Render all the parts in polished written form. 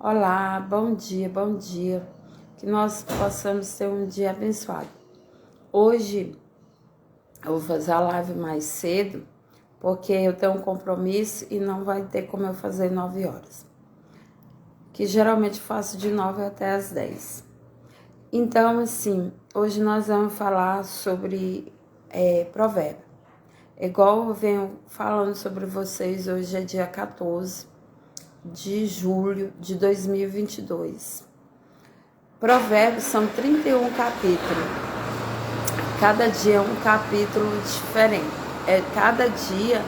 Olá, bom dia, bom dia. Que nós possamos ter um dia abençoado. Hoje eu vou fazer a live mais cedo, porque eu tenho um compromisso e não vai ter como eu fazer 9 horas. Que geralmente faço de 9 até as 10. Então, assim, hoje nós vamos falar sobre provérbio. Igual eu venho falando sobre vocês, hoje é dia 14 de julho de 2022. Provérbios são 31 capítulos. Cada dia é um capítulo diferente. Cada dia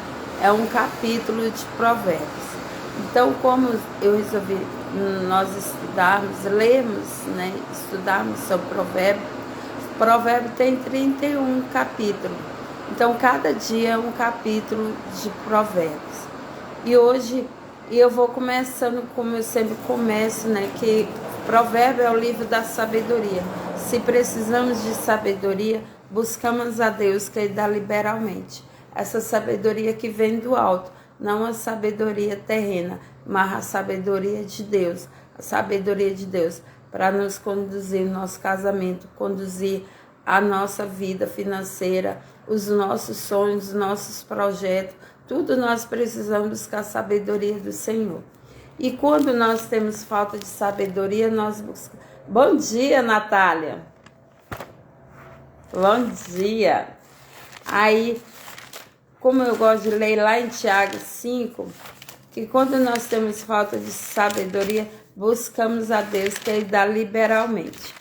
é um capítulo de provérbios. Então, como eu resolvi nós estudarmos sobre provérbio, provérbio tem 31 capítulos. Então, cada dia é um capítulo de provérbios. E hoje eu vou começando como eu sempre começo, que provérbio é o livro da sabedoria. Se precisamos de sabedoria, buscamos a Deus, que Ele dá liberalmente. Essa sabedoria que vem do alto, não a sabedoria terrena, mas a sabedoria de Deus. A sabedoria de Deus para nos conduzir no nosso casamento, conduzir a nossa vida financeira, os nossos sonhos, os nossos projetos. Tudo nós precisamos buscar a sabedoria do Senhor. E quando nós temos falta de sabedoria, nós buscamos. Bom dia, Natália. Bom dia. Aí, como eu gosto de ler lá em Tiago 5, que quando nós temos falta de sabedoria, buscamos a Deus, que Ele dá liberalmente.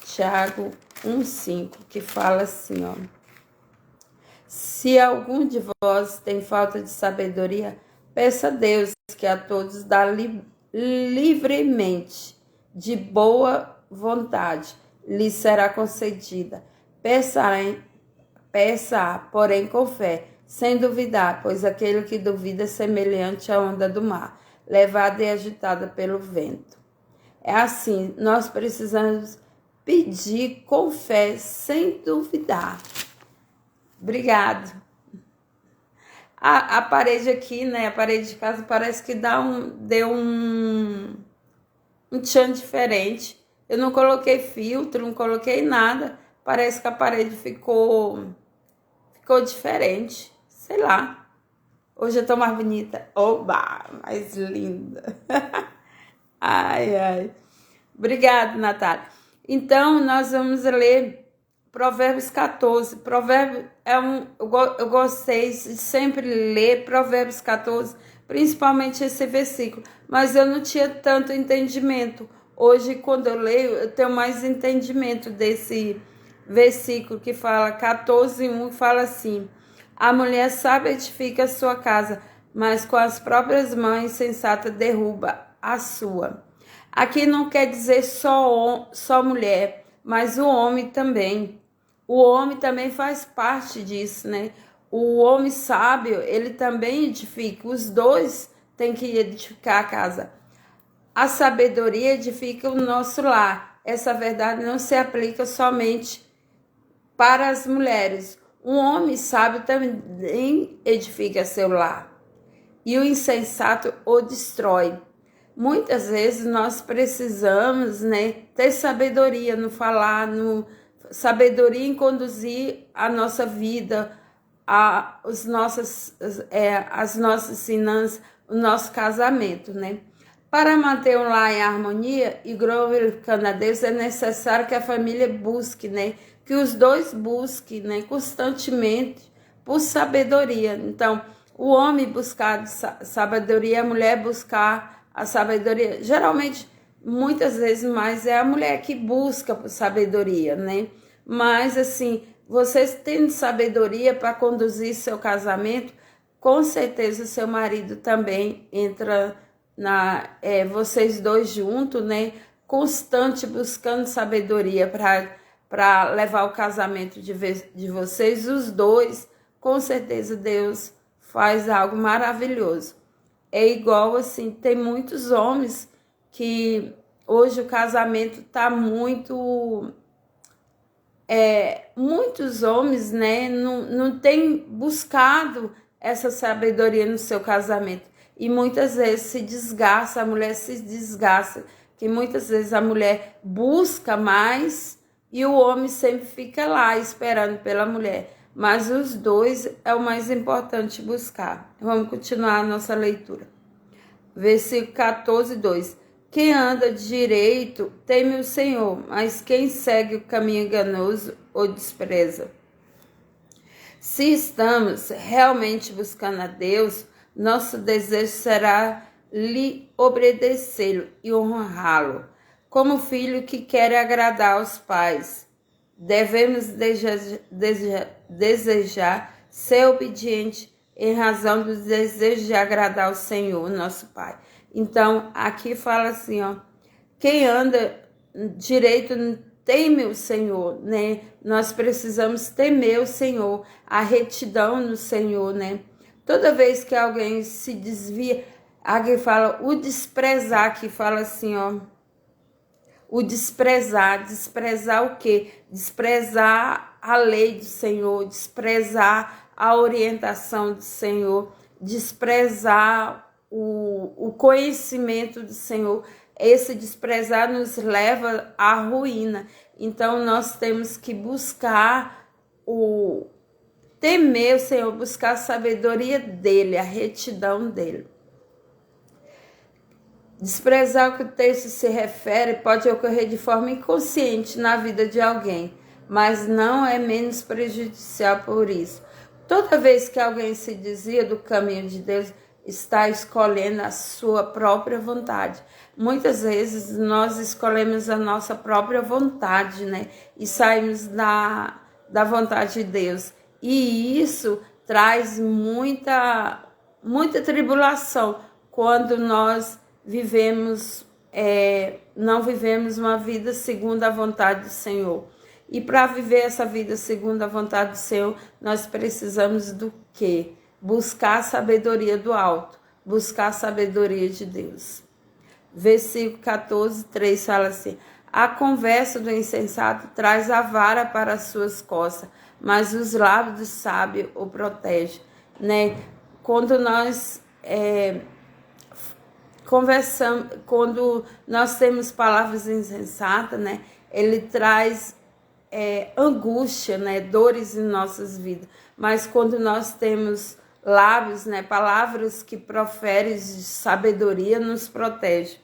Tiago 1,5, que fala assim, ó. Se algum de vós tem falta de sabedoria, peça a Deus, que a todos dá livremente, de boa vontade, lhe será concedida. Peça, porém, com fé, sem duvidar, pois aquele que duvida é semelhante à onda do mar, levada e agitada pelo vento. É assim, nós precisamos pedir com fé, sem duvidar. Obrigado. A parede aqui, a parede de casa parece que deu um tchan diferente. Eu não coloquei filtro, não coloquei nada. Parece que a parede ficou diferente. Sei lá. Hoje eu tô mais bonita. Oba, mais linda. Ai, ai. Obrigada, Natália. Então, nós vamos ler Provérbios 14. Provérbio eu gostei de sempre ler Provérbios 14, principalmente esse versículo, mas eu não tinha tanto entendimento. Hoje, quando eu leio, eu tenho mais entendimento desse versículo que fala 14:1, fala assim: a mulher sábia edifica a sua casa, mas com as próprias mãos insensata derruba a sua. Aqui não quer dizer só mulher, mas o homem também. O homem também faz parte disso, O homem sábio, ele também edifica. Os dois têm que edificar a casa. A sabedoria edifica o nosso lar. Essa verdade não se aplica somente para as mulheres. Um homem sábio também edifica seu lar. E o insensato o destrói. Muitas vezes nós precisamos, ter sabedoria no falar, sabedoria em conduzir a nossa vida, as nossas finanças, o nosso casamento, Para manter um lar em harmonia e glorificando a Deus, é necessário que a família busque, que os dois busquem, constantemente por sabedoria. Então, o homem buscar sabedoria, a mulher buscar a sabedoria. Geralmente, muitas vezes mais é a mulher que busca por sabedoria, Mas, assim, vocês tendo sabedoria para conduzir seu casamento, com certeza seu marido também entra vocês dois juntos, constante buscando sabedoria para levar o casamento de vocês, os dois, com certeza Deus faz algo maravilhoso. É igual assim, tem muitos homens que hoje o casamento está muito... muitos homens, não têm buscado essa sabedoria no seu casamento. E muitas vezes se desgasta, a mulher se desgasta, que muitas vezes a mulher busca mais e o homem sempre fica lá esperando pela mulher. Mas os dois é o mais importante buscar. Vamos continuar a nossa leitura. Versículo 14, 2. Quem anda direito teme o Senhor, mas quem segue o caminho enganoso o despreza. Se estamos realmente buscando a Deus, nosso desejo será lhe obedecê-lo e honrá-lo. Como filho que quer agradar aos pais, devemos desejar ser obediente em razão do desejo de agradar ao Senhor, nosso Pai. Então, aqui fala assim, ó, quem anda direito teme o Senhor, né? Nós precisamos temer o Senhor, a retidão no Senhor, né? Toda vez que alguém se desvia, aqui fala o desprezar, que fala assim, ó, o desprezar o quê? Desprezar a lei do Senhor, desprezar a orientação do Senhor, desprezar o conhecimento do Senhor. Esse desprezar nos leva à ruína. Então, nós temos que buscar temer o Senhor, buscar a sabedoria dele, a retidão dele. Desprezar o que o texto se refere pode ocorrer de forma inconsciente na vida de alguém, mas não é menos prejudicial por isso. Toda vez que alguém se desvia do caminho de Deus, está escolhendo a sua própria vontade. Muitas vezes nós escolhemos a nossa própria vontade, né? E saímos da vontade de Deus. E isso traz muita tribulação quando nós não vivemos uma vida segundo a vontade do Senhor. E para viver essa vida segundo a vontade do Senhor, nós precisamos do quê? Buscar a sabedoria do alto, buscar a sabedoria de Deus. Versículo 14, 3 fala assim: a conversa do insensato traz a vara para as suas costas, mas os lábios do sábio o protegem, né? Quando nós conversamos, quando nós temos palavras insensatas, né? Ele traz angústia, né? Dores em nossas vidas. Mas quando nós temos lábios, né? Palavras que proferem de sabedoria, nos protege.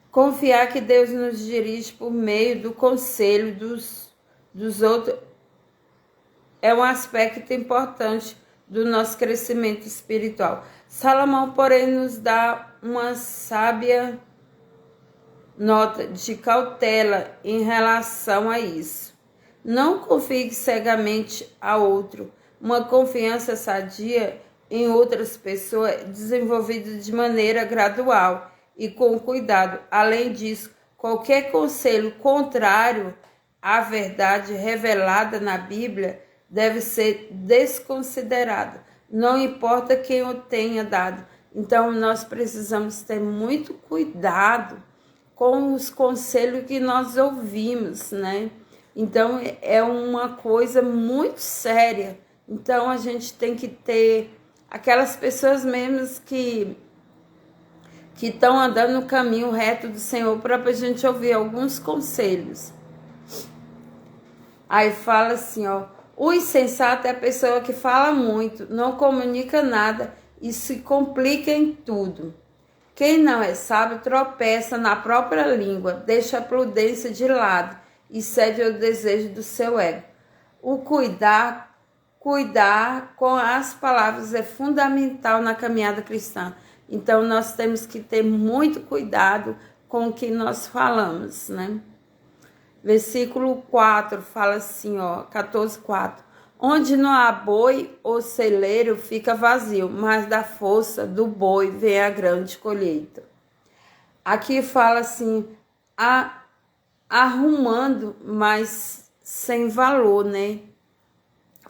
Confiar que Deus nos dirige por meio do conselho dos outros é um aspecto importante do nosso crescimento espiritual. Salomão, porém, nos dá uma sábia nota de cautela em relação a isso. Não confie cegamente a outro. Uma confiança sadia em outras pessoas é desenvolvida de maneira gradual e com cuidado. Além disso, qualquer conselho contrário à verdade revelada na Bíblia deve ser desconsiderado, não importa quem o tenha dado. Então, nós precisamos ter muito cuidado com os conselhos que nós ouvimos, né? Então, é uma coisa muito séria. Então, a gente tem que ter aquelas pessoas mesmo que estão andando no caminho reto do Senhor para a gente ouvir alguns conselhos. Aí fala assim, ó: o insensato é a pessoa que fala muito, não comunica nada e se complica em tudo. Quem não é sábio tropeça na própria língua, deixa a prudência de lado e cede ao desejo do seu ego. O cuidar com as palavras é fundamental na caminhada cristã. Então, nós temos que ter muito cuidado com o que nós falamos, né? Versículo 4 fala assim, ó, 14:4. Onde não há boi, o celeiro fica vazio, mas da força do boi vem a grande colheita. Aqui fala assim, arrumando, mas sem valor, né?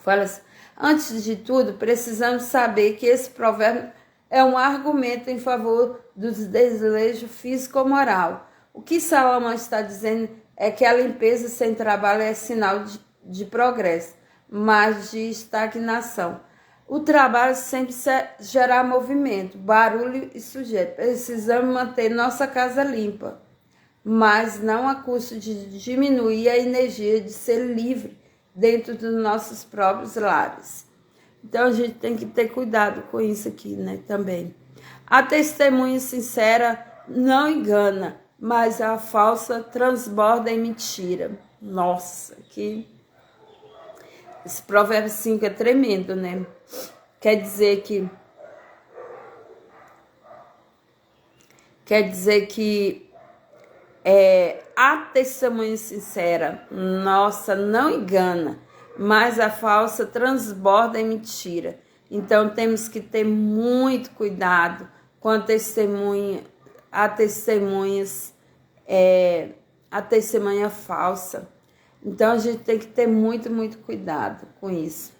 Fala assim, antes de tudo, precisamos saber que esse provérbio é um argumento em favor dos desejos físico-moral. O que Salomão está dizendo é que a limpeza sem trabalho é sinal de progresso. mas de estagnação. O trabalho sempre gera movimento, barulho e sujeira. Precisamos manter nossa casa limpa, mas não a custo de diminuir a energia de ser livre dentro dos nossos próprios lares. Então a gente tem que ter cuidado com isso aqui, né, também. A testemunha sincera não engana, mas a falsa transborda em mentira. Nossa, que... Esse provérbio 5 é tremendo, né? Quer dizer que a testemunha sincera, nossa, não engana, mas a falsa transborda em mentira. Então temos que ter muito cuidado com a testemunha falsa. Então a gente tem que ter muito, muito cuidado com isso.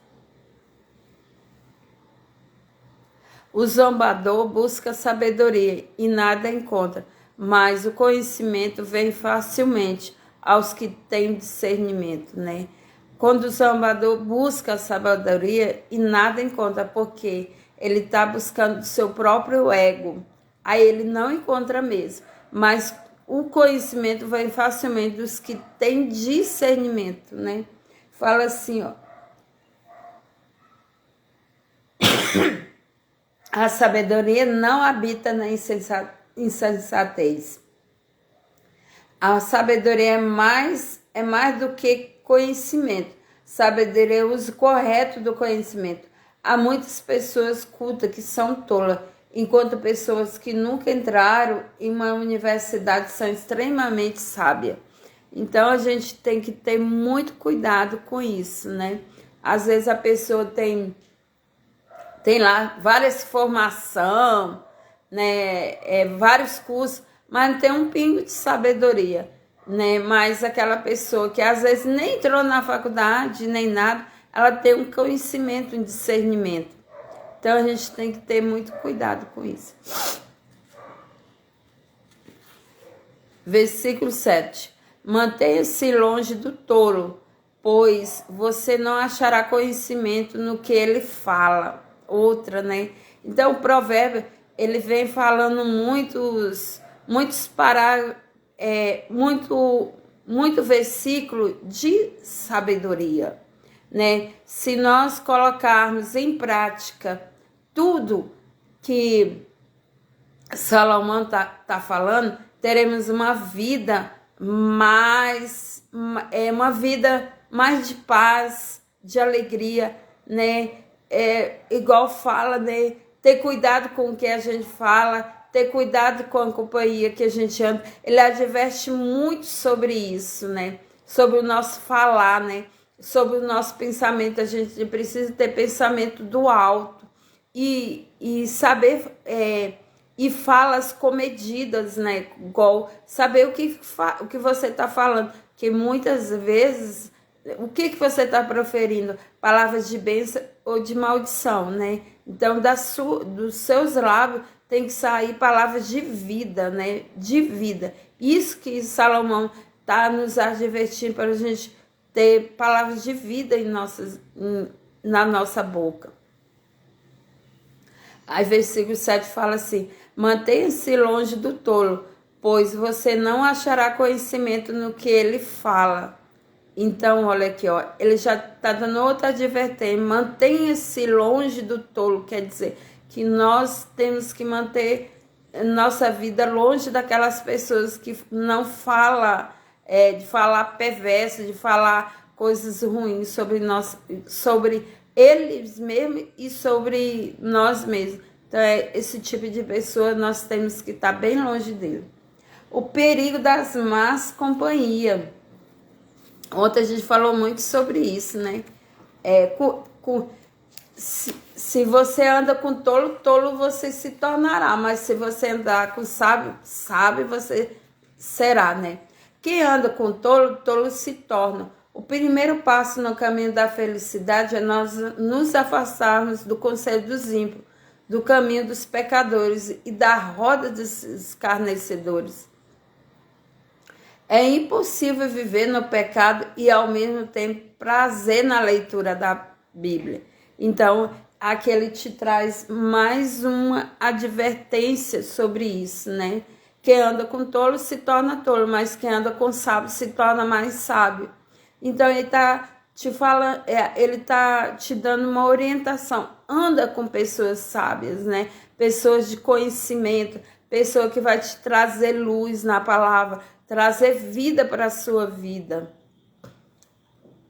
O zombador busca sabedoria e nada encontra, mas o conhecimento vem facilmente aos que têm discernimento, né? Quando o zombador busca sabedoria e nada encontra, porque ele está buscando do seu próprio ego, aí ele não encontra mesmo, mas o conhecimento vem facilmente dos que têm discernimento, né? Fala assim, ó. A sabedoria não habita na insensatez. A sabedoria é mais do que conhecimento. Sabedoria é o uso correto do conhecimento. Há muitas pessoas cultas que são tolas, enquanto pessoas que nunca entraram em uma universidade são extremamente sábias. Então a gente tem que ter muito cuidado com isso, né? Às vezes a pessoa tem lá várias formações, né, vários cursos, mas não tem um pingo de sabedoria, né? Mas aquela pessoa que às vezes nem entrou na faculdade, nem nada, ela tem um conhecimento, um discernimento. Então a gente tem que ter muito cuidado com isso. Versículo 7. Mantenha-se longe do tolo, pois você não achará conhecimento no que ele fala. Outra, né? Então o provérbio, ele vem falando muitos parágrafos, muito versículo de sabedoria, né? Se nós colocarmos em prática tudo que Salomão tá falando, teremos uma vida mais de paz, de alegria, né? Igual fala, né? Ter cuidado com o que a gente fala, ter cuidado com a companhia que a gente anda. Ele adverte muito sobre isso, né? Sobre o nosso falar, né? Sobre o nosso pensamento. A gente precisa ter pensamento do alto e saber e falas comedidas, né? Igual saber o que você está falando, que muitas vezes o que você está proferindo? Palavras de bênção ou de maldição, né? Então, dos seus lábios tem que sair palavras de vida, né? De vida. Isso que Salomão está nos advertindo para a gente ter palavras de vida na nossa boca. Aí, versículo 7 fala assim: mantenha-se longe do tolo, pois você não achará conhecimento no que ele fala. Então, olha aqui, ó, ele já está dando outra advertência. Mantenha-se longe do tolo, quer dizer que nós temos que manter nossa vida longe daquelas pessoas que não falam, de falar perverso, de falar coisas ruins sobre eles mesmos e sobre nós mesmos. Então, esse tipo de pessoa nós temos que estar bem longe dele. O perigo das más companhias. Ontem a gente falou muito sobre isso, né? Se você anda com tolo, tolo você se tornará. Mas se você andar com sábio, sábio você será, né? Quem anda com tolo, tolo se torna. O primeiro passo no caminho da felicidade é nós nos afastarmos do conselho dos ímpios, do caminho dos pecadores e da roda dos escarnecedores. É impossível viver no pecado e ao mesmo tempo prazer na leitura da Bíblia. Então, aqui ele te traz mais uma advertência sobre isso, né? Quem anda com tolo se torna tolo, mas quem anda com sábio se torna mais sábio. Então, ele está te falando, ele está te dando uma orientação. Anda com pessoas sábias, né? Pessoas de conhecimento, pessoa que vai te trazer luz na palavra, trazer vida para a sua vida.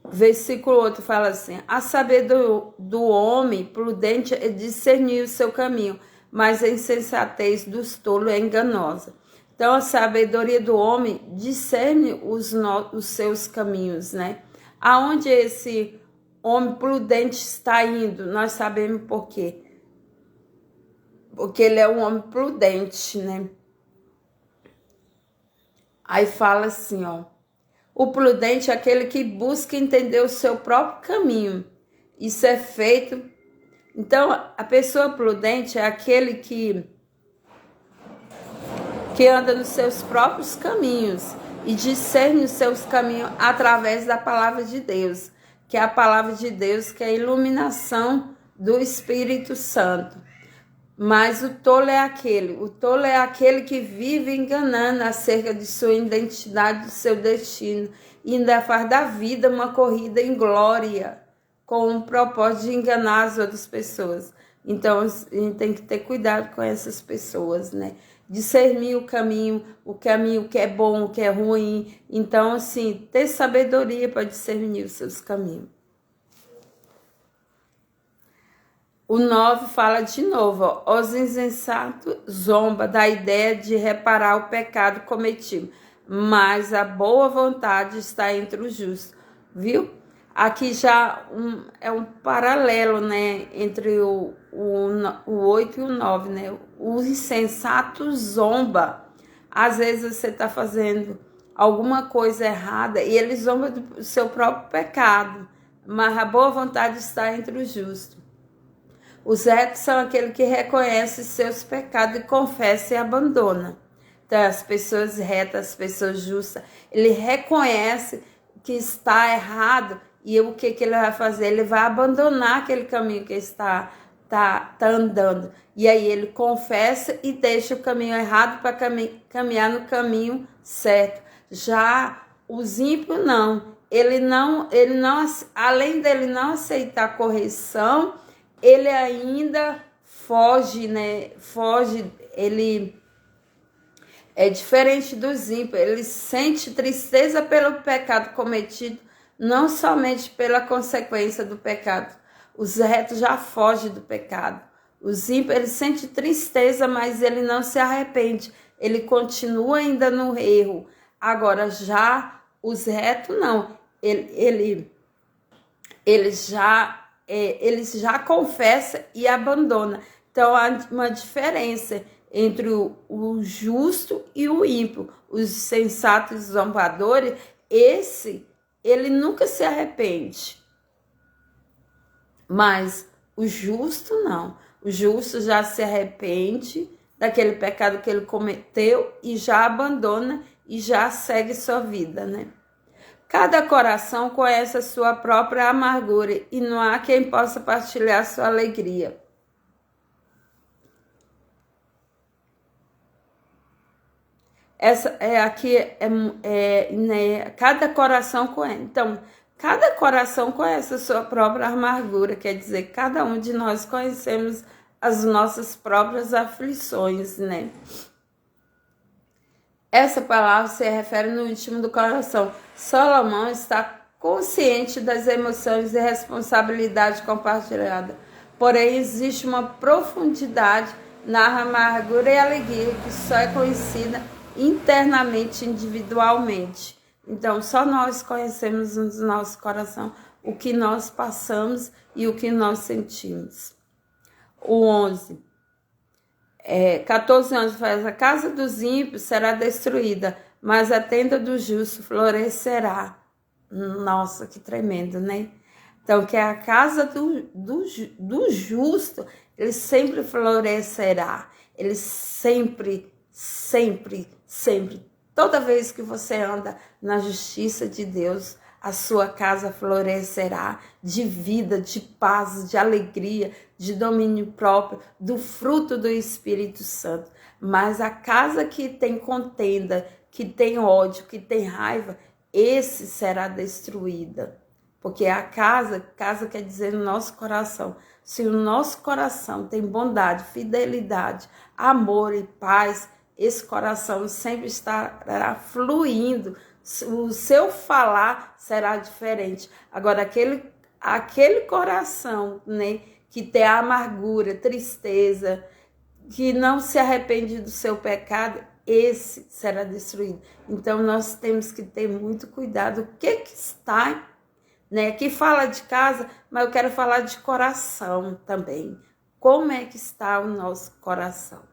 Versículo 8 fala assim: a sabedoria do homem prudente é discernir o seu caminho, mas a insensatez dos tolos é enganosa. Então, a sabedoria do homem discerne os seus caminhos, né? Aonde esse homem prudente está indo, nós sabemos por quê. Porque ele é um homem prudente, né? Aí fala assim, ó. O prudente é aquele que busca entender o seu próprio caminho. Isso é feito. Então, a pessoa prudente é aquele que anda nos seus próprios caminhos e discerne os seus caminhos através da palavra de Deus, que é a palavra de Deus, que é a iluminação do Espírito Santo. Mas o tolo é aquele que vive enganando acerca de sua identidade, do seu destino, e ainda faz da vida uma corrida em glória, com o propósito de enganar as outras pessoas. Então, a gente tem que ter cuidado com essas pessoas, né? Discernir o caminho que é bom, o que é ruim. Então, assim, ter sabedoria para discernir os seus caminhos. O 9 fala de novo, ó, os insensatos zombam da ideia de reparar o pecado cometido, mas a boa vontade está entre os justos, viu? Aqui já é um paralelo, né, entre o 8 e o 9, né? O insensato zomba. Às vezes você está fazendo alguma coisa errada e ele zomba do seu próprio pecado, mas a boa vontade está entre os justos. Os retos são aqueles que reconhecem seus pecados e confessam e abandonam. Então, as pessoas retas, as pessoas justas, ele reconhece que está errado e o que ele vai fazer? Ele vai abandonar aquele caminho que está andando. E aí ele confessa e deixa o caminho errado para caminhar no caminho certo. Já os ímpios não. Ele não, além dele não aceitar correção, ele ainda foge, né? Ele é diferente dos ímpios. Ele sente tristeza pelo pecado cometido, não somente pela consequência do pecado. Os retos já fogem do pecado. Os ímpios, ele sente tristeza, mas ele não se arrepende. Ele continua ainda no erro. Agora, já os retos, não. Eles já confessa e abandona. Então, há uma diferença entre o justo e o ímpio. Os sensatos zombadores, ele nunca se arrepende. Mas o justo não. O justo já se arrepende daquele pecado que ele cometeu e já abandona e já segue sua vida, né? Cada coração conhece a sua própria amargura e não há quem possa partilhar sua alegria. Cada coração conhece. Então, cada coração conhece a sua própria amargura, quer dizer, cada um de nós conhecemos as nossas próprias aflições, né? Essa palavra se refere no íntimo do coração. Salomão está consciente das emoções e responsabilidade compartilhada. Porém, existe uma profundidade na amargura e alegria que só é conhecida internamente, individualmente. Então, só nós conhecemos no nosso coração o que nós passamos e o que nós sentimos. O 11. 14 anos faz: a casa dos ímpios será destruída, mas a tenda do justo florescerá. Nossa, que tremendo, né? Então, que a casa do justo, ele sempre florescerá. Ele sempre Toda vez que você anda na justiça de Deus, a sua casa florescerá de vida, de paz, de alegria, de domínio próprio, do fruto do Espírito Santo. Mas a casa que tem contenda, que tem ódio, que tem raiva, esse será destruída. Porque a casa quer dizer no nosso coração. Se o nosso coração tem bondade, fidelidade, amor e paz, esse coração sempre estará fluindo. O seu falar será diferente. Agora, aquele coração, né, que tem amargura, tristeza, que não se arrepende do seu pecado, esse será destruído. Então, nós temos que ter muito cuidado. O que está, né? Que fala de casa, mas eu quero falar de coração também. Como é que está o nosso coração?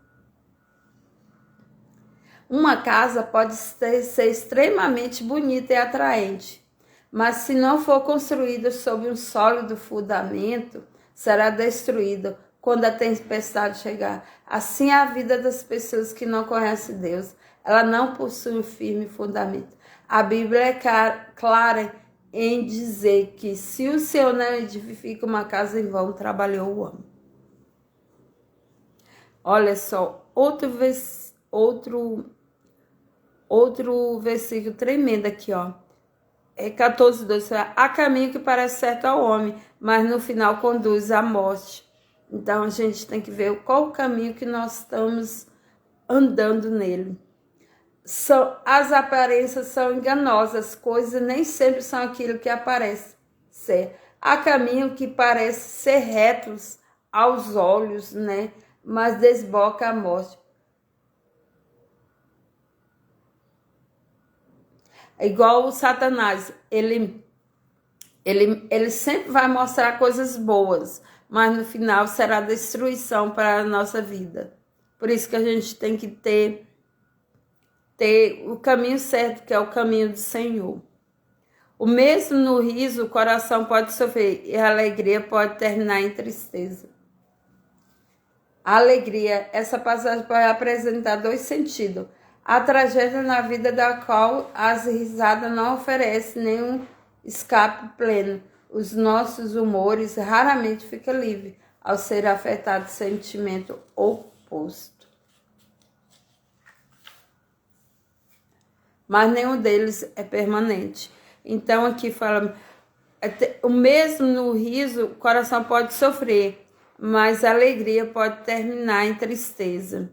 Uma casa pode ser extremamente bonita e atraente, mas se não for construída sobre um sólido fundamento, será destruída quando a tempestade chegar. Assim é a vida das pessoas que não conhecem Deus. Ela não possui um firme fundamento. A Bíblia é clara em dizer que se o Senhor não edifica uma casa, em vão trabalhou o homem. Olha só, outro versículo tremendo aqui, ó. É 14:2. Há caminho que parece certo ao homem, mas no final conduz à morte. Então a gente tem que ver qual o caminho que nós estamos andando nele. As aparências são enganosas, as coisas nem sempre são aquilo que aparece ser. Há caminho que parece ser retos aos olhos, né? Mas desboca a morte. É igual o Satanás, ele sempre vai mostrar coisas boas, mas no final será destruição para a nossa vida. Por isso que a gente tem que ter o caminho certo, que é o caminho do Senhor. O mesmo no riso, o coração pode sofrer e a alegria pode terminar em tristeza. A alegria, essa passagem pode apresentar dois sentidos. A tragédia na vida da qual as risadas não oferecem nenhum escape pleno. Os nossos humores raramente ficam livres ao ser afetado sentimento oposto. Mas nenhum deles é permanente. Então aqui fala, o mesmo no riso, o coração pode sofrer, mas a alegria pode terminar em tristeza.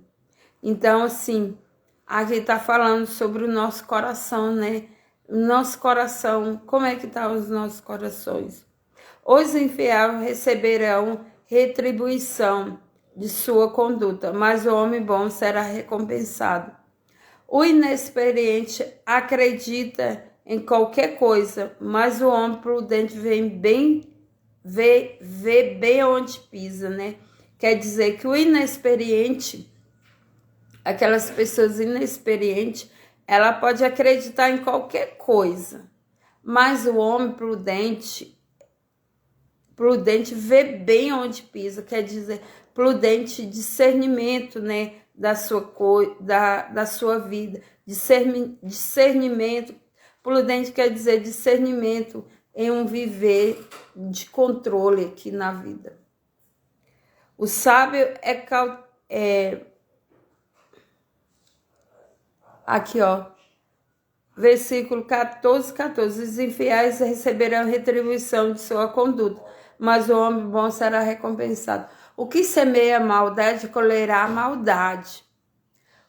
Então assim, aqui está falando sobre o nosso coração, né? O nosso coração, como é que estão os nossos corações? Os infiéis receberão retribuição de sua conduta, mas o homem bom será recompensado. O inexperiente acredita em qualquer coisa, mas o homem prudente vê bem onde pisa, né? Quer dizer que o inexperiente, aquelas pessoas inexperientes, ela pode acreditar em qualquer coisa, mas o homem prudente vê bem onde pisa, quer dizer, prudente, discernimento, né, da sua vida, discernimento, prudente quer dizer discernimento em um viver de controle aqui na vida. O sábio aqui, ó, versículo 14. Os infiéis receberão retribuição de sua conduta, mas o homem bom será recompensado. O que semeia maldade, colherá maldade.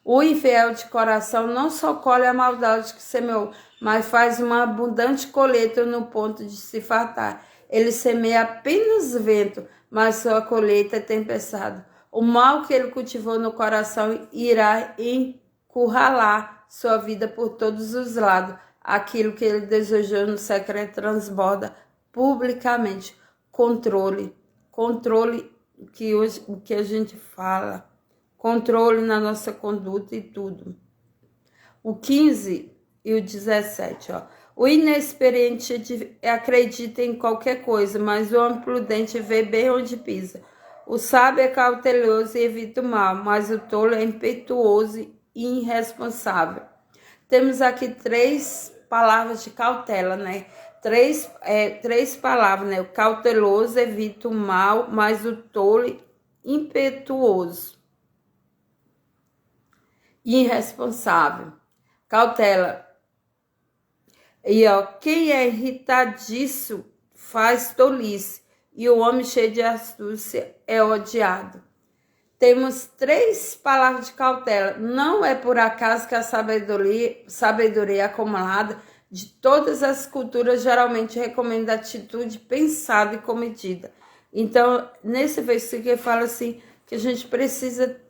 O infiel de coração não só colhe a maldade que semeou, mas faz uma abundante colheita no ponto de se fartar. Ele semeia apenas vento, mas sua colheita é tempestade. O mal que ele cultivou no coração irá encurralar sua vida por todos os lados. Aquilo que ele desejou no secreto transborda publicamente. Controle o que a gente fala, controle na nossa conduta e tudo. O 15 e o 17, ó. O inexperiente acredita em qualquer coisa, mas o homem prudente vê bem onde pisa. O sábio é cauteloso e evita o mal, mas o tolo é impetuoso e irresponsável. temos aqui 3 palavras de cautela, né? Três palavras, né? O cauteloso evita o mal, mas o tolo impetuoso e irresponsável. Cautela. E ó, quem é irritadiço faz tolice, e o homem cheio de astúcia é odiado. Temos 3 palavras de cautela. Não é por acaso que a sabedoria acumulada de todas as culturas geralmente recomenda atitude pensada e comedida. Então, nesse versículo ele fala assim, que a gente precisa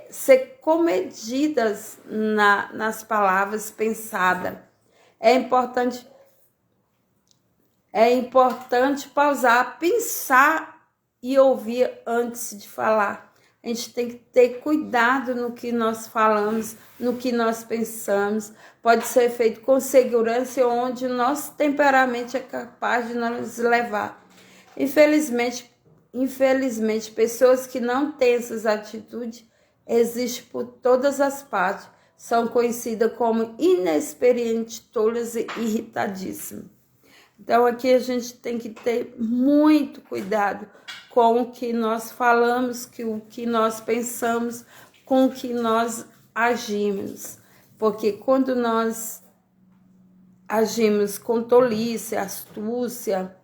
ser comedidas nas palavras pensadas. É importante pausar, pensar e ouvir antes de falar. A gente tem que ter cuidado no que nós falamos, no que nós pensamos. Pode ser feito com segurança, onde o nosso temperamento é capaz de nos levar. Infelizmente, pessoas que não têm essas atitudes existem por todas as partes. São conhecidas como inexperientes, tolas e irritadíssimas. Então, aqui a gente tem que ter muito cuidado com o que nós falamos, com o que nós pensamos, com o que nós agimos. Porque quando nós agimos com tolice, astúcia,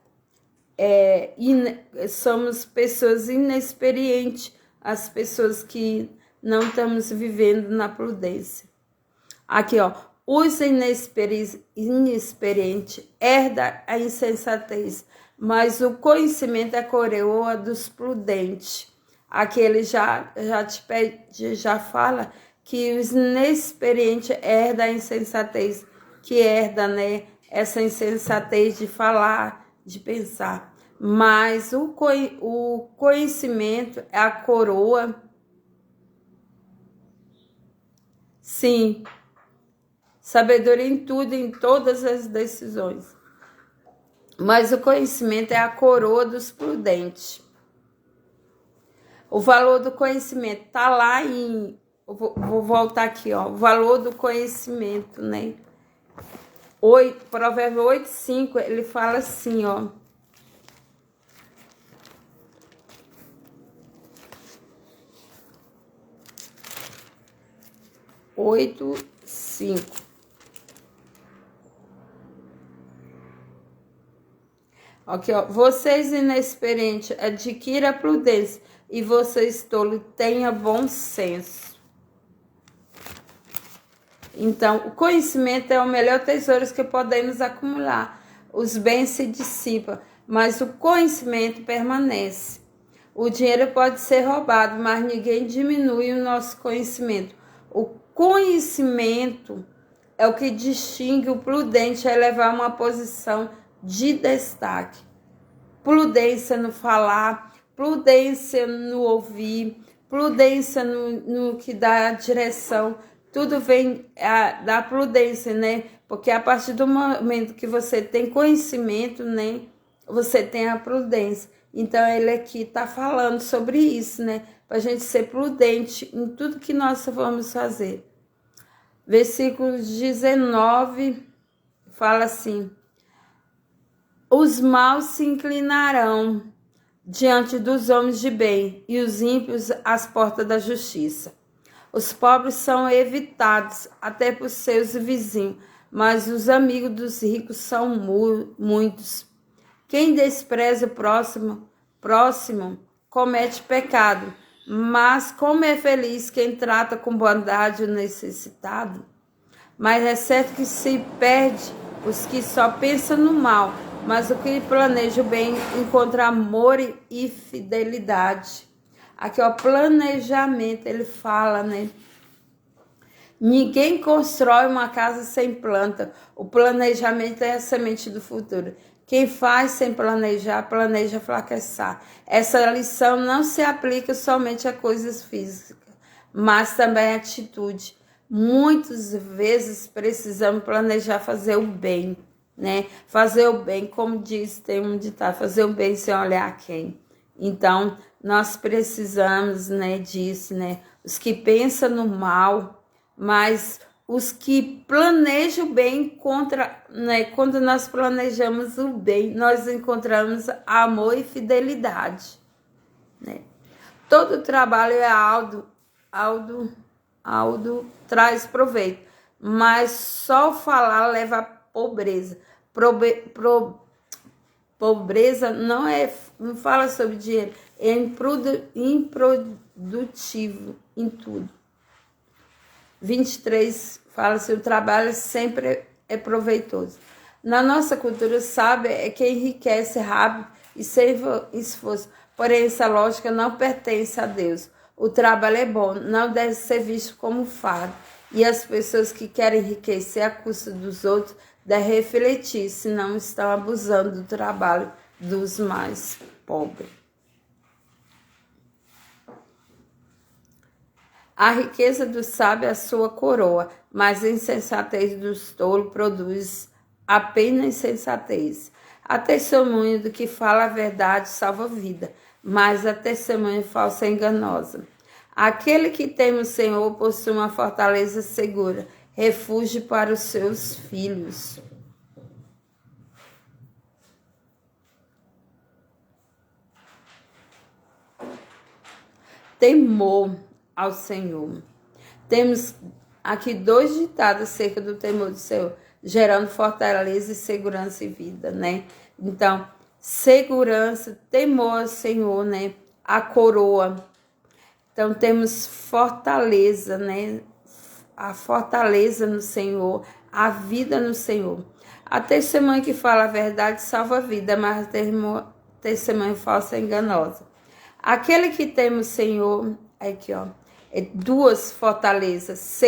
somos pessoas inexperientes, as pessoas que não estamos vivendo na prudência. Aqui, ó. Os inexperientes herdam a insensatez, mas o conhecimento é a coroa dos prudentes. Aqui ele já fala que os inexperientes herdam a insensatez, que herda, né, essa insensatez de falar, de pensar. Mas o conhecimento é a coroa. Sim. Sabedoria em tudo, em todas as decisões. Mas o conhecimento é a coroa dos prudentes. O valor do conhecimento está lá em... Vou voltar aqui, ó. O valor do conhecimento, né? Provérbio 8:5, ele fala assim, ó. Oito, 5. Aqui, ó. Vocês inexperientes, adquira prudência, e vocês tolos, tenha bom senso. Então, o conhecimento é o melhor tesouro que podemos acumular. Os bens se dissipam, mas o conhecimento permanece. O dinheiro pode ser roubado, mas ninguém diminui o nosso conhecimento. O conhecimento é o que distingue o prudente a elevar uma posição de destaque. Prudência no falar, prudência no ouvir, prudência no que dá a direção. Tudo vem da prudência, né? Porque a partir do momento que você tem conhecimento, né? Você tem a prudência. Então, ele aqui está falando sobre isso, né? Para a gente ser prudente em tudo que nós vamos fazer. Versículo 19 fala assim: os maus se inclinarão diante dos homens de bem, e os ímpios às portas da justiça. Os pobres são evitados até por seus vizinhos, mas os amigos dos ricos são muitos. Quem despreza o próximo comete pecado, mas como é feliz quem trata com bondade o necessitado. Mas é certo que se perde os que só pensam no mal, mas o que planeja o bem encontra amor e fidelidade. Aqui, ó, planejamento, ele fala, né? Ninguém constrói uma casa sem planta. O planejamento é a semente do futuro. Quem faz sem planejar, planeja fracassar. Essa lição não se aplica somente a coisas físicas, mas também a atitude. Muitas vezes precisamos planejar fazer o bem, né? Fazer o bem, como diz, tem um ditado, fazer o bem sem olhar a quem. Então, nós precisamos, né, disso, né? Os que pensam no mal, mas os que planejam o bem quando nós planejamos o bem, nós encontramos amor e fidelidade, né? Todo trabalho é traz proveito, mas só falar leva a pobreza. Pobreza não fala sobre dinheiro, é improdutivo em tudo. 23 fala assim: o trabalho sempre é proveitoso. Na nossa cultura, sabe, é que enriquece rápido e sem esforço. Porém, essa lógica não pertence a Deus. O trabalho é bom, não deve ser visto como fardo. E as pessoas que querem enriquecer à custa dos outros devem refletir se não estão abusando do trabalho dos mais pobres. A riqueza do sábio é a sua coroa, mas a insensatez dos tolos produz apenas insensatez. A testemunha do que fala a verdade salva a vida, mas a testemunha falsa é enganosa. Aquele que teme o Senhor possui uma fortaleza segura, refúgio para os seus filhos. Temor ao Senhor. Temos aqui 2 ditados acerca do temor do Senhor, gerando fortaleza e segurança e vida, né? Então, segurança, temor ao Senhor, né? A coroa. Então, temos fortaleza, né? A fortaleza no Senhor, a vida no Senhor. A testemunha que fala a verdade salva a vida, mas a testemunha falsa é enganosa. Aquele que teme o Senhor, aqui ó, é 2 fortalezas,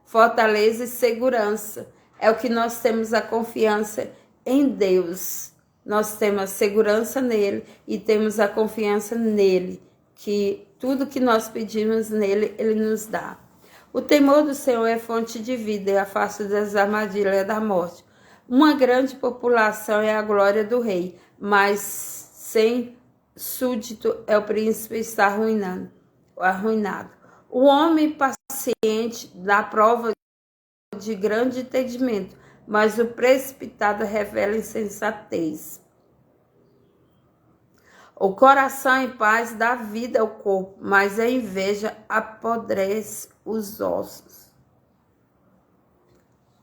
fortaleza e segurança. É o que nós temos a confiança em Deus. Nós temos a segurança nele e temos a confiança nele, que tudo que nós pedimos nele, ele nos dá. O temor do Senhor é fonte de vida e afasta das armadilhas da morte. Uma grande população é a glória do rei, mas sem súdito é o príncipe está arruinado. O homem paciente dá prova de grande entendimento, mas o precipitado revela insensatez. O coração em paz dá vida ao corpo, mas a inveja apodrece os ossos.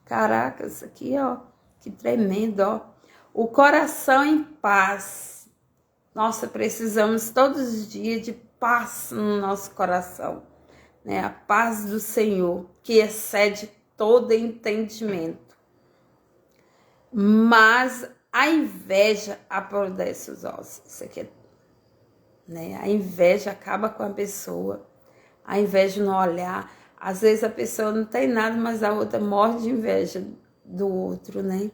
Caraca, isso aqui, ó, que tremendo, ó. O coração em paz. Nossa, precisamos todos os dias de paz no nosso coração, né? A paz do Senhor, que excede todo entendimento. Mas a inveja apodrece os ossos. Isso aqui é, né? A inveja acaba com a pessoa. A inveja no olhar. Às vezes a pessoa não tem nada, mas a outra morre de inveja do outro, né?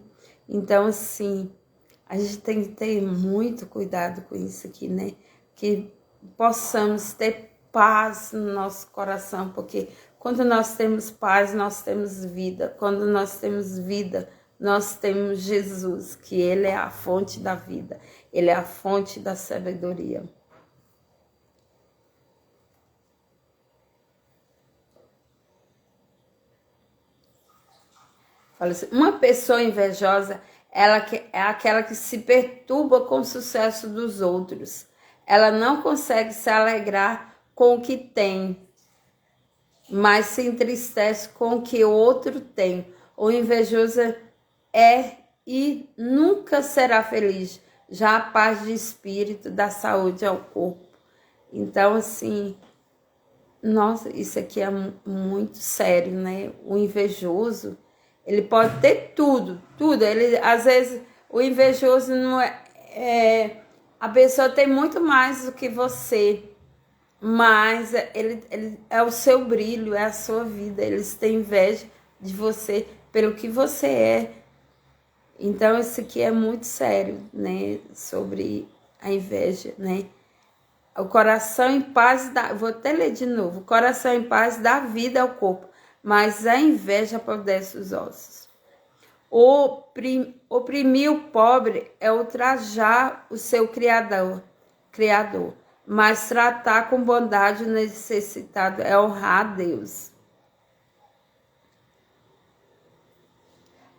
Então, assim, a gente tem que ter muito cuidado com isso aqui, né? Que possamos ter paz no nosso coração, porque quando nós temos paz, nós temos vida. Quando nós temos vida, nós temos Jesus, que Ele é a fonte da vida. Ele é a fonte da sabedoria. Fala assim, uma pessoa invejosa, ela é aquela que se perturba com o sucesso dos outros. Ela não consegue se alegrar com o que tem, mas se entristece com o que o outro tem. O invejoso é e nunca será feliz. Já a paz de espírito dá saúde ao corpo. Então, assim, nossa, isso aqui é muito sério, né? O invejoso, ele pode ter tudo. Ele, às vezes, o invejoso não a pessoa tem muito mais do que você, mas ele é o seu brilho, é a sua vida. Eles têm inveja de você pelo que você é. Então, isso aqui é muito sério, né? Sobre a inveja, né? O coração em paz dá... Vou até ler de novo. O coração em paz dá vida ao corpo, mas a inveja apodrece os ossos. Oprimir o pobre é ultrajar o seu criador, mas tratar com bondade o necessitado é honrar a Deus.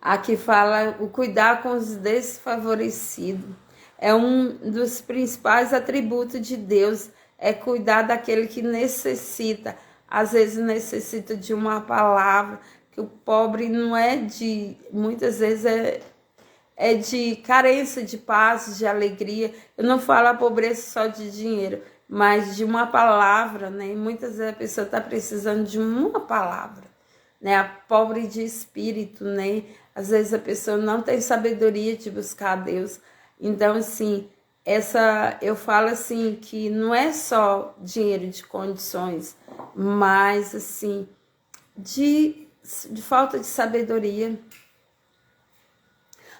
Aqui fala o cuidar com os desfavorecidos. É um dos principais atributos de Deus, é cuidar daquele que necessita. Às vezes necessita de uma palavra, que o pobre não é de... Muitas vezes é de carência de paz, de alegria. Eu não falo a pobreza só de dinheiro, mas de uma palavra, né? E muitas vezes a pessoa está precisando de uma palavra, né? A pobre de espírito, né? Às vezes a pessoa não tem sabedoria de buscar a Deus. Então, assim, eu falo assim, que não é só dinheiro de condições, mas, assim, de falta de sabedoria.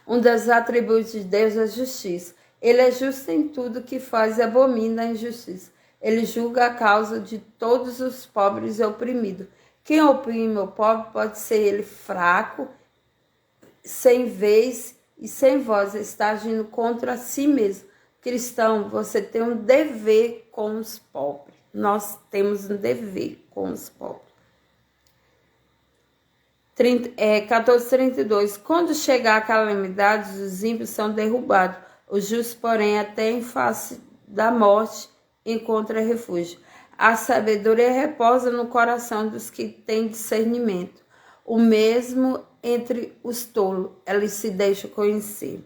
Um dos atributos de Deus é a justiça. Ele é justo em tudo que faz e abomina a injustiça. Ele julga a causa de todos os pobres e oprimidos. Quem oprime o pobre pode ser ele fraco, sem vez e sem voz, está agindo contra si mesmo. Cristão, você tem um dever com os pobres. Nós temos um dever com os pobres. 14:32. Quando chegar a calamidade, os ímpios são derrubados. Os justos, porém, até em face da morte, encontram refúgio. A sabedoria repousa no coração dos que têm discernimento. O mesmo entre os tolos, eles se deixam conhecer.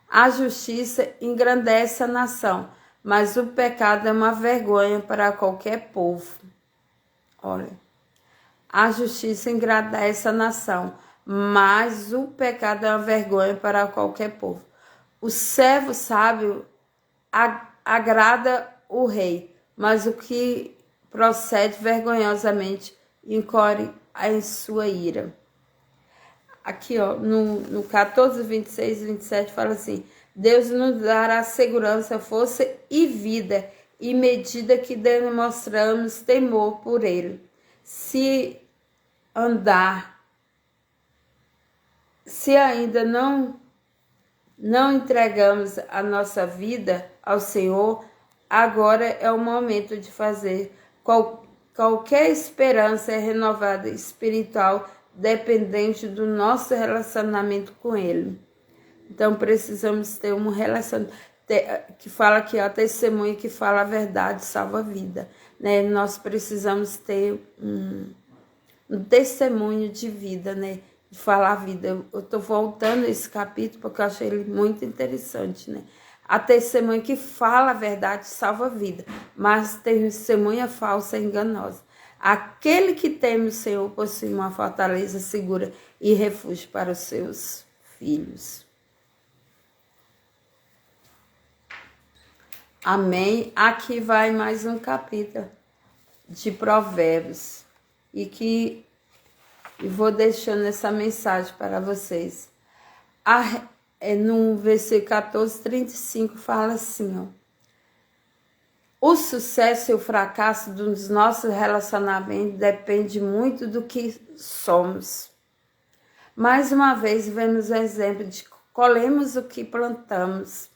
A justiça engrandece a nação, mas o pecado é uma vergonha para qualquer povo. Olha, a justiça engrandece a nação, mas o pecado é uma vergonha para qualquer povo. O servo sábio agrada o rei, mas o que procede vergonhosamente incorre em sua ira. Aqui, ó, no 14, 26 e 27 fala assim: Deus nos dará segurança, força e vida, e medida que demonstramos temor por ele. Se ainda não entregamos a nossa vida ao Senhor, agora é o momento de fazer. Qualquer esperança é renovada espiritual, dependente do nosso relacionamento com Ele. Então precisamos ter um relacionamento que fala aqui, ó, testemunho que fala a verdade, salva a vida, né? Nós precisamos ter um testemunho de vida, né? De falar a vida. Eu tô voltando a esse capítulo porque eu achei ele muito interessante, né? A testemunha que fala a verdade salva a vida, mas tem testemunha falsa e enganosa. Aquele que teme o Senhor possui uma fortaleza segura e refúgio para os seus filhos. Amém? Aqui vai mais um capítulo de Provérbios e vou deixando essa mensagem para vocês. No versículo 14:35 fala assim, ó: o sucesso e o fracasso dos nossos relacionamentos depende muito do que somos. Mais uma vez, vemos o exemplo de que colhemos o que plantamos.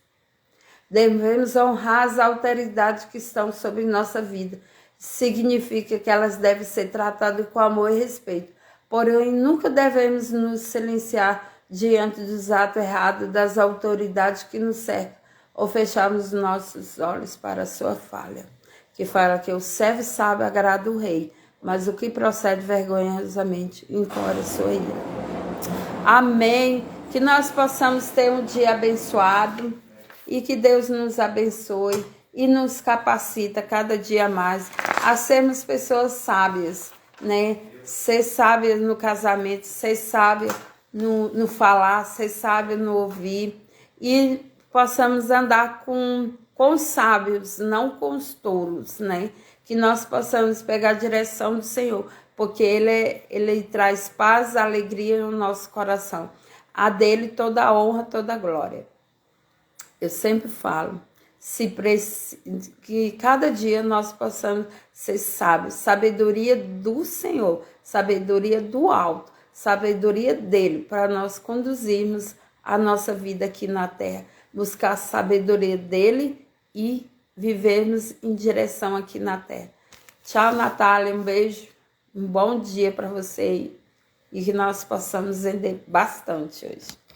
Devemos honrar as autoridades que estão sobre nossa vida. Significa que elas devem ser tratadas com amor e respeito. Porém, nunca devemos nos silenciar diante dos atos errados das autoridades que nos cercam, ou fecharmos nossos olhos para a sua falha. Que fala que o servo sábio agrada o rei, mas o que procede vergonhosamente incorre a sua ira. Amém. Que nós possamos ter um dia abençoado e que Deus nos abençoe e nos capacita cada dia mais a sermos pessoas sábias, né? Ser sábia no casamento, ser sábia no falar, ser sábia no ouvir, e possamos andar com os sábios, não com os tolos, né? Que nós possamos pegar a direção do Senhor, porque Ele traz paz, alegria no nosso coração. A dele toda a honra, toda a glória. Eu sempre falo, que cada dia nós possamos ser sábios, sabedoria do Senhor, sabedoria do alto, sabedoria dele, para nós conduzirmos a nossa vida aqui na terra, buscar a sabedoria dele e vivermos em direção aqui na terra. Tchau, Natália, um beijo, um bom dia para você. e que nós possamos vender bastante hoje.